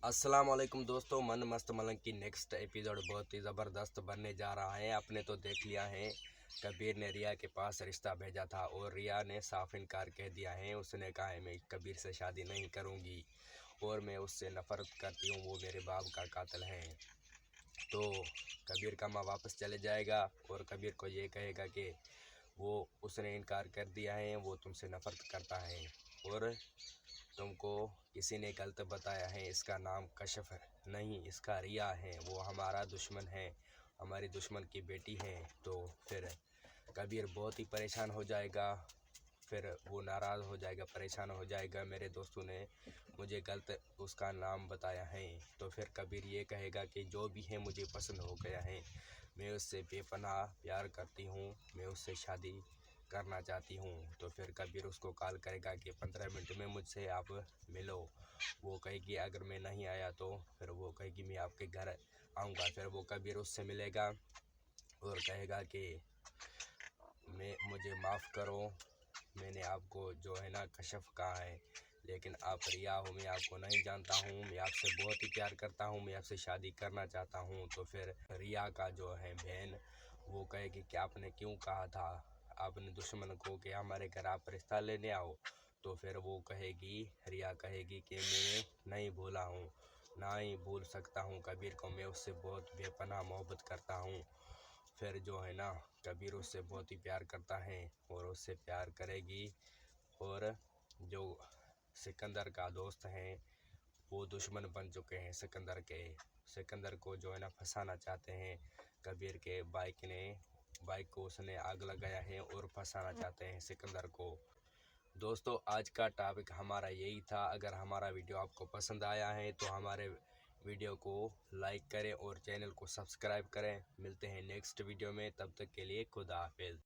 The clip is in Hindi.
अस्सलाम वालेकुम दोस्तों, मन मस्त मलंग की नेक्स्ट एपिसोड बहुत ही ज़बरदस्त बनने जा रहा है। आपने तो देख लिया है, कबीर ने रिया के पास रिश्ता भेजा था और रिया ने साफ इनकार कह दिया है। उसने कहा है मैं कबीर से शादी नहीं करूंगी और मैं उससे नफ़रत करती हूँ, वो मेरे बाप का कातिल है। तो कबीर का माँ वापस चले जाएगा और कबीर को ये कहेगा कि वो उसने इनकार कर दिया है, वो तुमसे नफ़रत करता है और तुमको किसी ने गलत बताया है, इसका नाम कशफ नहीं, इसका रिया है, वो हमारा दुश्मन है, हमारी दुश्मन की बेटी है। तो फिर कबीर बहुत ही परेशान हो जाएगा, फिर वो नाराज़ हो जाएगा, परेशान हो जाएगा, मेरे दोस्तों ने मुझे गलत उसका नाम बताया है। तो फिर कबीर ये कहेगा कि जो भी है मुझे पसंद हो गया है, मैं उससे बेपनाह प्यार करती हूँ, मैं उससे शादी करना चाहती हूँ। तो फिर कबीर उसको कॉल करेगा कि 15 मिनट में मुझसे आप मिलो। वो कहेगी अगर मैं नहीं आया तो फिर वो कहेगी मैं आपके घर आऊँगा। फिर वो कबीर उससे मिलेगा और कहेगा कि मुझे माफ़ करो, मैंने आपको जो है ना कशफ कहा है, लेकिन आप रिया हो, मैं आपको नहीं जानता हूँ, मैं आपसे बहुत ही प्यार करता हूँ, मैं आपसे शादी करना चाहता हूँ। तो फिर रिया का जो है बहन वो कहेगी कि आपने क्यों कहा था अपने दुश्मन को कि हमारे घर आप रिश्ता लेने आओ। तो फिर वो कहेगी, रिया कहेगी कि मैं नहीं भूला हूँ, ना ही भूल सकता हूँ कबीर को, मैं उससे बहुत बेपनाह मोहब्बत करता हूँ। फिर जो है ना कबीर उससे बहुत ही प्यार करता है और उससे प्यार करेगी। और जो सिकंदर का दोस्त हैं वो दुश्मन बन चुके हैं सिकंदर के। सिकंदर को जो है ना फंसाना चाहते हैं, कबीर के बाइक को उसने आग लगाया है और फंसाना चाहते हैं सिकंदर को। दोस्तों आज का टॉपिक हमारा यही था। अगर हमारा वीडियो आपको पसंद आया है तो हमारे वीडियो को लाइक करें और चैनल को सब्सक्राइब करें। मिलते हैं नेक्स्ट वीडियो में, तब तक के लिए खुदा हाफिज़।